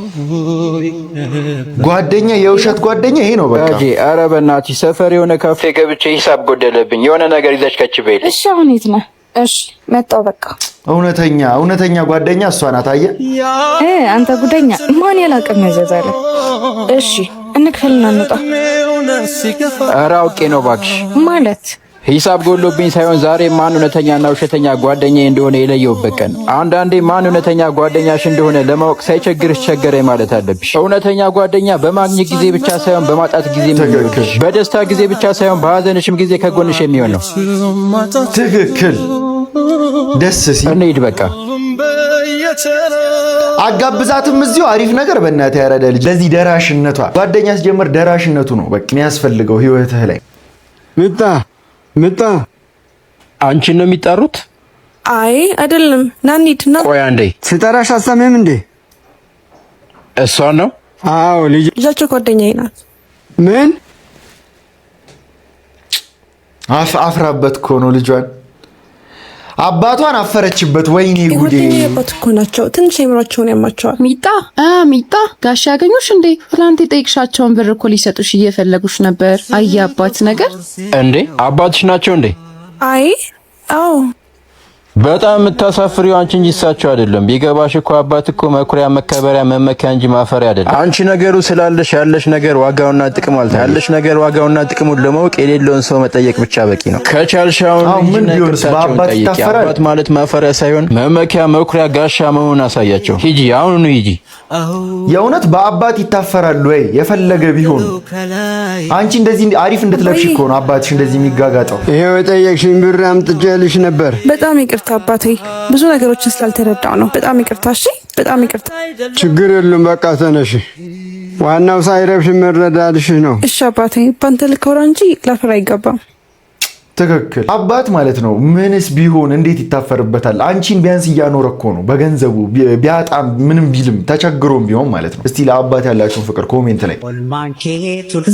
ጓደኛ የውሸት ጓደኛ ይሄ ነው በቃ። ኧረ በእናትህ ሰፈር የሆነ ካፌ ገብቼ ሂሳብ ጎደለብኝ። የሆነ ነገር ይዘሽ ከች በይልኝ። እሺ አሁን የት ነህ? እሺ መጣሁ በቃ። እውነተኛ ጓደኛ እሷ ናት። አየህ አንተ ጉደኛ ማን ያላቀም ያዘዛለ። እሺ እንክፈልና እንውጣ። ኧረ አውቄ ነው እባክሽ። ማለት ሂሳብ ጎሎብኝ ሳይሆን ዛሬ ማን እውነተኛና ውሸተኛ ጓደኛዬ እንደሆነ የለየውበት ቀን። አንዳንዴ ማን እውነተኛ ጓደኛሽ እንደሆነ ለማወቅ ሳይቸግርሽ ቸገረኝ ማለት አለብሽ። እውነተኛ ጓደኛ በማግኘት ጊዜ ብቻ ሳይሆን በማጣት ጊዜ የሚሆንሽ፣ በደስታ ጊዜ ብቻ ሳይሆን በሀዘንሽም ጊዜ ከጎንሽ የሚሆን ነው። ትክክል። ደስ ሲል እንሂድ በቃ። አጋብዛትም እዚሁ አሪፍ ነገር በእናትህ ያረዳ ልጅ። ለዚህ ደራሽነቷ ጓደኛ ሲጀምር ደራሽነቱ ነው በቃ የሚያስፈልገው ህይወትህ ላይ። ምጣ አንቺን ነው የሚጠሩት? አይ አይደለም። ና እንሂድ ና። ቆይ አንዴ ስጠራሽ አሰማም እንዴ? እሷን ነው? አዎ ልጃቸው ጓደኛዬ ናት። ምን አፍራበት እኮ ነው ልጇን። አባቷን አፈረችበት። ወይኔ ጉዴ! አባት እኮ ናቸው። ትንሽ አይምሯቸውን ያማቸዋል። ሚጣ ጋሽ ያገኙሽ እንዴ? ትላንት የጠየቅሻቸውን ብር እኮ ሊሰጡሽ እየፈለጉሽ ነበር። አባት ነገር እንዴ? አባትሽ ናቸው እንዴ? አይ አዎ። በጣም የምታሳፍሪው አንቺ እንጂ እሳቸው አይደለም። ቢገባሽ እኮ አባት እኮ መኩሪያ፣ መከበሪያ፣ መመኪያ እንጂ ማፈሪያ አይደለም። አንቺ ነገሩ ስላለሽ ያለሽ ነገር ዋጋውና ጥቅሙ አልታ ያለሽ ነገር ዋጋውና ጥቅሙን ለማወቅ የሌለውን ሰው መጠየቅ ብቻ በቂ ነው። ከቻልሽ አሁን ምን ቢሆንስ በአባት ይታፈራል? አባት ማለት ማፈሪያ ሳይሆን መመኪያ፣ መኩሪያ፣ ጋሻ መሆኑን አሳያቸው። ሂጂ፣ አሁኑኑ ሂጂ። የእውነት በአባት ይታፈራል ወይ? የፈለገ ቢሆን አንቺ እንደዚህ አሪፍ እንድትለብሽ እኮ ነው አባትሽ እንደዚህ የሚጋጋጠው። ይሄው የጠየቅሽኝ ብር አምጥቼልሽ ነበር። በጣም ይቅርታ አባቴ፣ ብዙ ነገሮችን ስላልተረዳው ነው። በጣም ይቅርታ። እሺ በጣም ይቅርታ። ችግር የለም በቃ ተነሽ። ዋናው ሳይረብሽ መረዳድሽ ነው። እሺ አባቴ፣ ባንተ ልኮራ እንጂ ላፍራ አይገባም። ትክክል። አባት ማለት ነው ምንስ ቢሆን እንዴት ይታፈርበታል? አንቺን ቢያንስ እያኖረ እኮ ነው በገንዘቡ ቢያጣም ምንም ቢልም ተቸግሮም ቢሆን ማለት ነው። እስቲ ለአባት ያላችሁን ፍቅር ኮሜንት ላይ።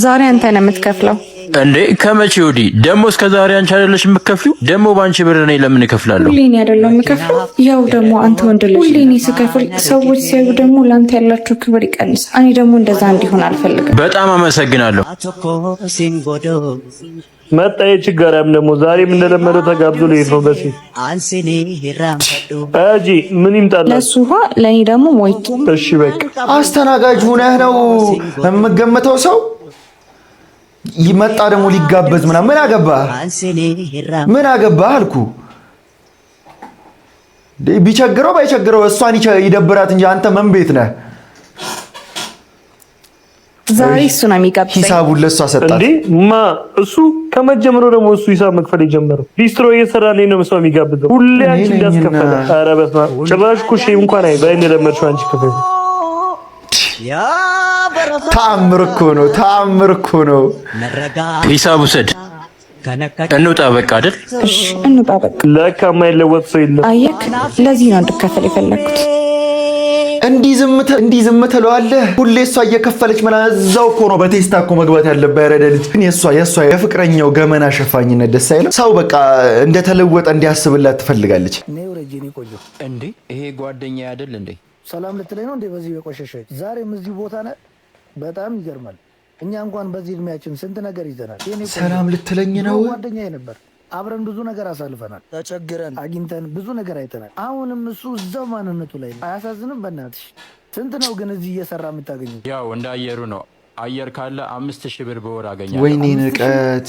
ዛሬ አንተ ነህ የምትከፍለው እንዴ? ከመቼ ወዲህ ደግሞ? እስከ ዛሬ አንቺ አይደለሽ የምትከፍሊው? ደግሞ ባንቺ ብር እኔ ለምን እከፍላለሁ? ሁሌ እኔ አይደለሁ የምከፍለው። ያው ደግሞ አንተ ወንድ ልጅ ሁሌ እኔ ስከፍል ሰዎች ሲያዩ ደግሞ ለአንተ ያላቸው ክብር ይቀንሳል። እኔ ደግሞ እንደዛ እንዲሆን አልፈልግም። በጣም አመሰግናለሁ። መጣ የችጋራም ደግሞ ዛሬም እንደለመደው ተጋብዞ ልሄድ ነው። በሲ አጂ ምን ይምጣላት? ለሱ ውሃ ለኔ ደግሞ ሞይቶ። እሺ በቃ አስተናጋጅ ሆነህ ነው የምገመተው። ሰው ይመጣ ደግሞ ሊጋበዝ ምናምን ምን አገባህ አልኩ። ቢቸግረው ባይቸግረው እሷን ይደብራት እንጂ አንተ ምን ቤት ነህ? ዛሬ እሱ ነው የሚጋብዘኝ። ሂሳቡን ለእሷ ሰጣት እንዴ? እሱ ከመጀመሩ ደግሞ እሱ ሂሳብ መክፈል የጀመረው ሊስትሮ እየሰራ ነው ሰው የሚጋብዘው ሁሌ አንቺ እንዳስከፈለ። ኧረ በስመ አብ! ጭራሽ ኩሽ እንኳን አይ በእኔ ለመድሽው አንቺ ከፈለ። ተአምር እኮ ነው። ሂሳብ ውሰድ። እንውጣ በቃ አይደል? እሺ እንውጣ በቃ። ለካ የማይለወጥ ሰው የለም። አየክ፣ ለዚህ ነው እንድከፈል የፈለኩት። እንዲህ ዝም ትለዋለህ? ሁሌ እሷ እየከፈለች ምናምን እዛው እኮ ነው በቴስታ እኮ መግባት ያለበት። ያረደ ልጅ ግን የእሷ የፍቅረኛው ገመና ሸፋኝነት ደስ አይልም። ሰው በቃ እንደተለወጠ እንዲያስብላት ትፈልጋለች። እንዴ ይሄ ጓደኛ አይደል እንዴ? ሰላም ልትለኝ ነው እንዴ? በዚህ በቆሸሸ ዛሬም እዚህ ቦታ ነህ? በጣም ይገርማል። እኛ እንኳን በዚህ እድሜያችን ስንት ነገር ይዘናል። ሰላም ልትለኝ ነው? ጓደኛዬ ነበር። አብረን ብዙ ነገር አሳልፈናል። ተቸግረን አግኝተን ብዙ ነገር አይተናል። አሁንም እሱ እዛው ማንነቱ ላይ ነው። አያሳዝንም? በእናትሽ ስንት ነው ግን እዚህ እየሰራ የምታገኘው? ያው እንደ አየሩ ነው። አየር ካለ 5000 ብር በወር አገኛለሁ። ወይኔ ንቀት!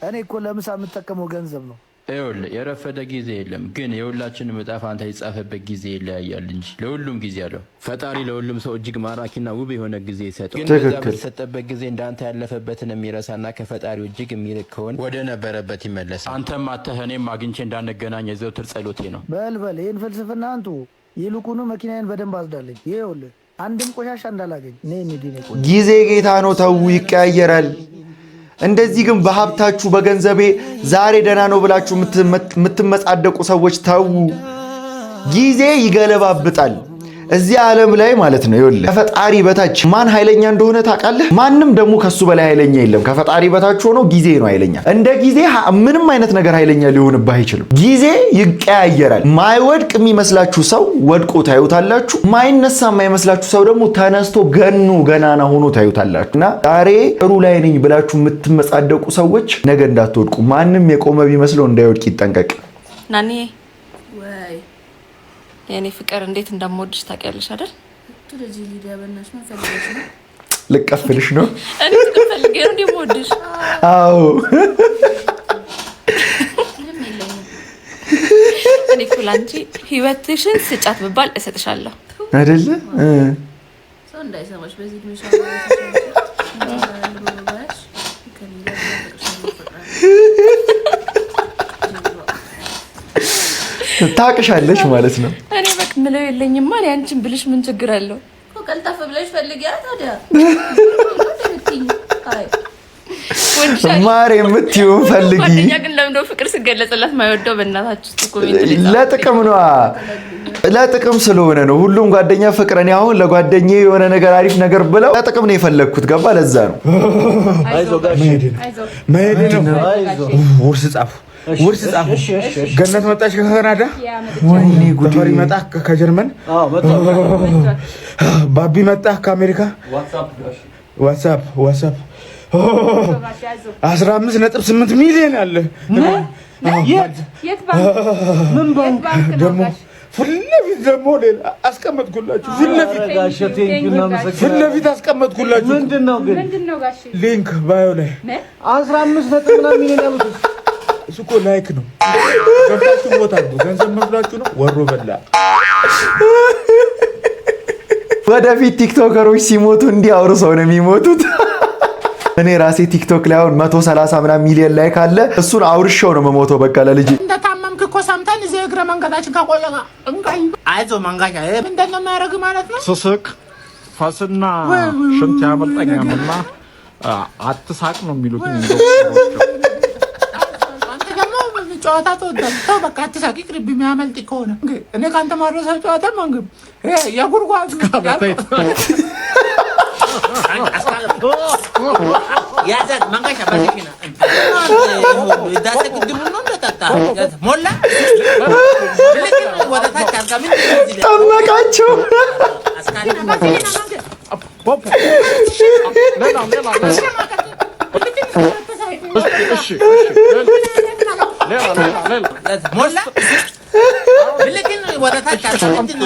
እኔ እኮ ለምሳ የምጠቀመው ገንዘብ ነው። ይኸውልህ የረፈደ ጊዜ የለም፣ ግን የሁላችንም ዕጣ ፈንታ የተጻፈበት ጊዜ ይለያያል እንጂ ለሁሉም ጊዜ አለው። ፈጣሪ ለሁሉም ሰው እጅግ ማራኪና ውብ የሆነ ጊዜ ይሰጠው። ግን በዛ በተሰጠበት ጊዜ እንዳንተ ያለፈበትን የሚረሳና ከፈጣሪው እጅግ የሚርቅ ከሆነ ወደ ነበረበት ይመለሳል። አንተም አተህ እኔም አግኝቼ እንዳንገናኝ የዘውትር ጸሎቴ ነው። በልበል ይህን ፍልስፍና አንቱ። ይልቁኑ መኪናዬን በደንብ አጽዳልኝ። ይኸውልህ አንድም ቆሻሻ እንዳላገኝ። ጊዜ ጌታ ነው፣ ተው ይቀያየራል። እንደዚህ ግን በሀብታችሁ በገንዘቤ ዛሬ ደህና ነው ብላችሁ የምትመጻደቁ ሰዎች ተው። ጊዜ ይገለባብጣል እዚህ ዓለም ላይ ማለት ነው። ይኸውልህ ከፈጣሪ በታች ማን ኃይለኛ እንደሆነ ታውቃለህ? ማንም ደግሞ ከሱ በላይ ኃይለኛ የለም። ከፈጣሪ በታች ሆኖ ጊዜ ነው ኃይለኛ። እንደ ጊዜ ምንም አይነት ነገር ኃይለኛ ሊሆንብህ አይችልም። ጊዜ ይቀያየራል። ማይወድቅ የሚመስላችሁ ሰው ወድቆ ታዩታላችሁ። ማይነሳ የማይመስላችሁ ሰው ደግሞ ተነስቶ ገናና ሆኖ ታዩታላችሁ። እና ዛሬ ጥሩ ላይ ነኝ ብላችሁ የምትመጻደቁ ሰዎች ነገ እንዳትወድቁ። ማንም የቆመ ቢመስለው እንዳይወድቅ ይጠንቀቅ። ናኒ የኔ ፍቅር እንዴት እንደምወድሽ ታውቂያለሽ አይደል? ስለዚህ ሊዳበናሽ ነው ፈልገሽ ነው? ልቀፍልሽ ነው? እኔ ፈልጌ ነው እንደምወድሽ። አዎ እኔ እኮ ላንቺ ህይወትሽን ስጫት ብባል እሰጥሻለሁ አይደለ? ሰው እንዳይሰማሽ በዚህ ድምሽ ታቅሻለሽ ማለት ነው። እኔ በቃ ምለው የለኝማ። አንቺን ብልሽ ምን ችግር አለው? ቀልጣፍ ብለሽ ፈልጊያ ታዲያ። ማር የምትይውን ፈልጊ። ጓደኛ ግን ለምንድነው ፍቅር ሲገለጽላት ማይወደው? በእናታችሁ ኮሜንት ላይ ለጥቅም ነው፣ ለጥቅም ስለሆነ ነው። ሁሉም ጓደኛ ፍቅር። እኔ አሁን ለጓደኛዬ የሆነ ነገር አሪፍ ነገር ብለው ለጥቅም ነው የፈለግኩት። ገባ? ለዛ ነው። አይዞህ ጋሽ መሄድ ነው። ውርስ ጻፉ፣ ውርስ ጻፉ። ገነት መጣች ከካናዳ፣ ወይኔ ጉድ! ተፈሪ መጣ ከጀርመን፣ ባቢ መጣ ከአሜሪካ። ዋትስአፕ 15.8 ሚሊዮን አለ። የት ባንክ? ምን ባንክ ደግሞ ፊት ለፊት ደግሞ ሌላ አስቀመጥኩላችሁ። ፊት ለፊት አስቀመጥኩላችሁ። ምንድነው ጋሽ? ሊንክ ባዮ ላይ 15.9 ሚሊዮን ያሉት እሱ እኮ ላይክ ነው። ገብታችሁ ቦታ ነው። ገንዘብ መስላችሁ ነው። ወሮ በላ። ወደፊት ቲክቶከሮች ሲሞቱ እንዲህ አውሩ ሰው ነው የሚሞቱት። እኔ ራሴ ቲክቶክ ላይ አሁን 130 ምናምን ሚሊዮን ላይክ አለ። እሱን አውርሼው ነው የምሞተው። በቃ ለልጅ እንደታመምክ እኮ ሰምተን እዚህ እግረ መንገዳችን ከቆየጋ እንቃይ አይዞህ መንጋሻ ምንድን ነው የሚያደርግ ማለት ነው? ስስቅ ፈስና ሽንት ያመልጠኛልና አትሳቅ ነው የሚሉት። ጨዋታ ተወዳጅ ተው በቃ አትሳቂ። ቅርብ የሚያመልጥ ከሆነ እኔ ካንተ ማድረሰው ጨዋታ መንግብ የጉርጓዝ ያዛት መንጋሻ ባለሽና ዳሰክ ድሙ ነው እንደታታ ሞላ ወደታች አርጋምን ጠመቃቸው። ሞላ ብልክን ወደታች አርጋምን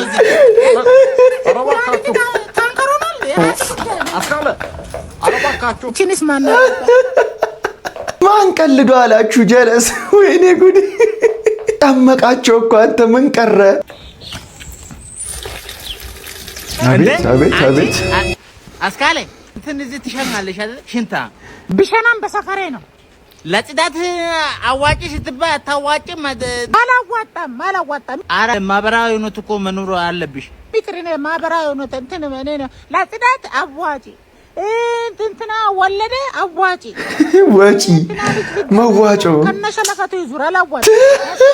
ማን ቀልዶ አላችሁ? ጀለስ ወይኔ ጉድ! ጠመቃቸው እኮ አንተ ምን ቀረ? አቤት አቤት አቤት! አስካለ እንትን እዚህ ትሸናለሽ አይደል? ሽንታ ብሸናም በሰፈሬ ነው። ለጽዳት አዋጪ ስትባይ አታዋጭም። አላዋጣም። አረ ማህበራዊ ሆኖት እኮ መኖር አለብሽ። ቢክሪኔ ማህበራዊ ሆኖት እንትን እኔ ነው ለጽዳት አዋጪ እንትና ወለደ አዋጪ ወጪ መዋጮ ከነሸለፈቱ ይዙር አላዋጭ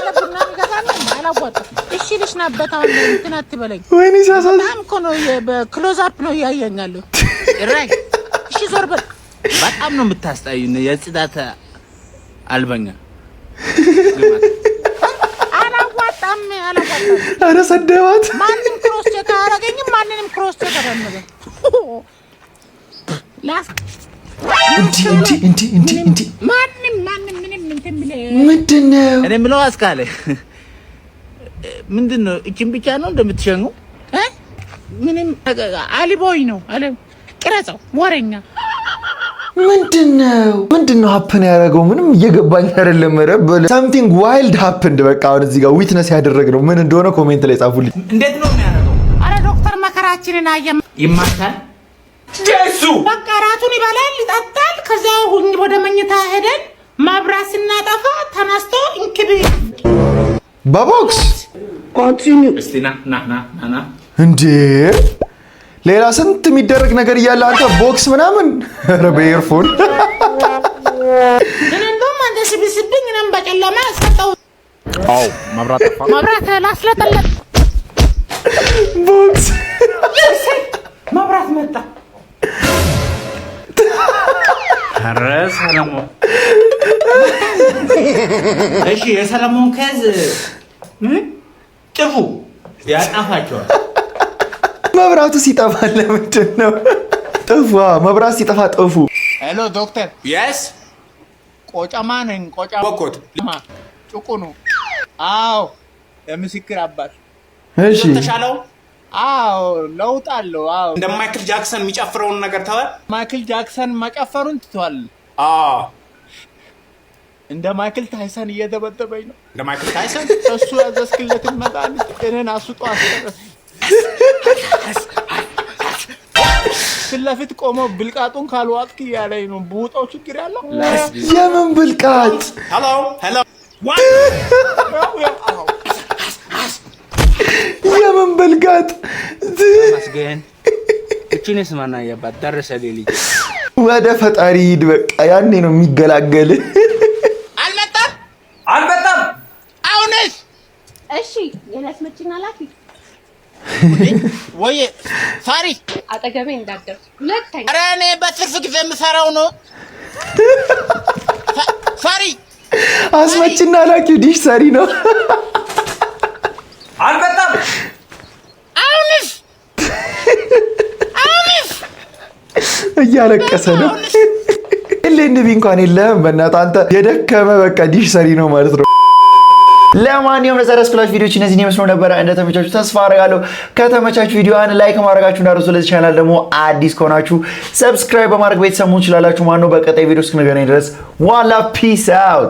ለቡና ይገዛል አላዋጭ። እሺ ልሽ ነበር አሁን እንትና አትበለኝ። ወይኔ ሳሳዝ በጣም እኮ ነው በክሎዝ አፕ ነው ያያኛለሁ። እራይ እሺ ዞር በል። በጣም ነው የምታስጠይኝ የጽዳት አልበኛ አላዋጣም። ኧረ ሰደባት። ማንም ክሮስ ቼክ አያደርገኝም። ማንንም ክሮስ ቼክ አደረገ። እንዲ ማንም ምንም እንትን ብለህ ምንድን ነው እኔ የምለው አስካለ ምንድን ነው እቺን ብቻ ነው እንደምትሸኙ? ምንም አሊቦይ ነው አለ ቅረጸው ወሬኛ ምንድነው ሀፕን ያደረገው? ምንም እየገባኝ አይደለም። ረበለ something wild happened። በቃ አሁን እዚህ ጋር ዊትነስ ያደረግነው ምን እንደሆነ ኮሜንት ላይ ጻፉልኝ። እንዴት ነው የሚያደርገው? አረ ዶክተር መከራችንን አየም ይማታል። ጄሱ በቃ ራቱን ይበላል፣ ይጠጣል። ከዛ ወደ መኝታ ሄደን መብራት ስናጠፋ ተነስቶ እንክብ በቦክስ ኮንቲኒው እስቲና ና እንዴ ሌላ ስንት የሚደረግ ነገር እያለ አንተ ቦክስ ምናምን ኧረ በኤርፎን እንደውም አንተ ሲብስብኝ እኔም በጨለማ አስቀጣው። አዎ መብራት ላስለጠለት ቦክስ መብራት መጣ። ኧረ ሰለሞን እሺ የሰለሞን ከዝ ጥፉ ያጣፋቸዋል። መብራቱ ሲጠፋ ለምንድን ነው ጥፉ? መብራት ሲጠፋ ጥፉ። ሄሎ ዶክተር። የስ ቆጨማ ነኝ። ቆጨማ ወቆት ጭቁኑ። አዎ የምስክር አባት። እሺ ተሻለው? አዎ ለውጥ አለው። አዎ እንደ ማይክል ጃክሰን የሚጨፍረውን ነገር ተወ። ማይክል ጃክሰን መጨፈሩን ትቷል። አዎ እንደ ማይክል ታይሰን እየደበደበኝ ነው። እንደ ማይክል ታይሰን እሱ ያዘዝክለትን መድኃኒት እኔን አስጦ አስጨረሰኝ። ፊት ለፊት ቆሞ ብልቃጡን ካልዋጥክ እያለኝ ነው። ቡጣው ችግር ያለው የምን ብልቃጥ? ሄሎ የምን ብልቃጥ? መስገን እቺንስ ማና ያባት ደረሰ ልጅ ወደ ፈጣሪ ሂድ። በቃ ያኔ ነው የሚገላገል። አልመጣም። አሁንስ እሺ የለት መጭና ላኪ ወይ ሳሪ አጠገቤ እንዳትደርስ ሁለተኛ። ኧረ እኔ በትርፍ ጊዜ የምሰራው ነው። ሳሪ አስመጭና ላኪው ዲሽ ሰሪ ነው። አልመጣም። አሁንስ እያለቀሰ ነው። እንዴ እንኳን የለህም በእናትህ አንተ የደከመ በቃ ዲሽ ሰሪ ነው ማለት ነው። ለማንኛውም ለዛሬ ያስኩላችሁ ቪዲዮዎች እነዚህን ይመስሉ ነበረ። እንደተመቻችሁ ተስፋ አደርጋለሁ። ከተመቻችሁ ቪዲዮውን ላይክ ማድረጋችሁ እንዳትረሱ። ለዚህ ቻናል ደግሞ አዲስ ከሆናችሁ ሰብስክራይብ በማድረግ ቤተሰብ መሆን ትችላላችሁ። ማነው በቀጣይ ቪዲዮ እስክንገናኝ ድረስ ዋላ ፒስ አውት።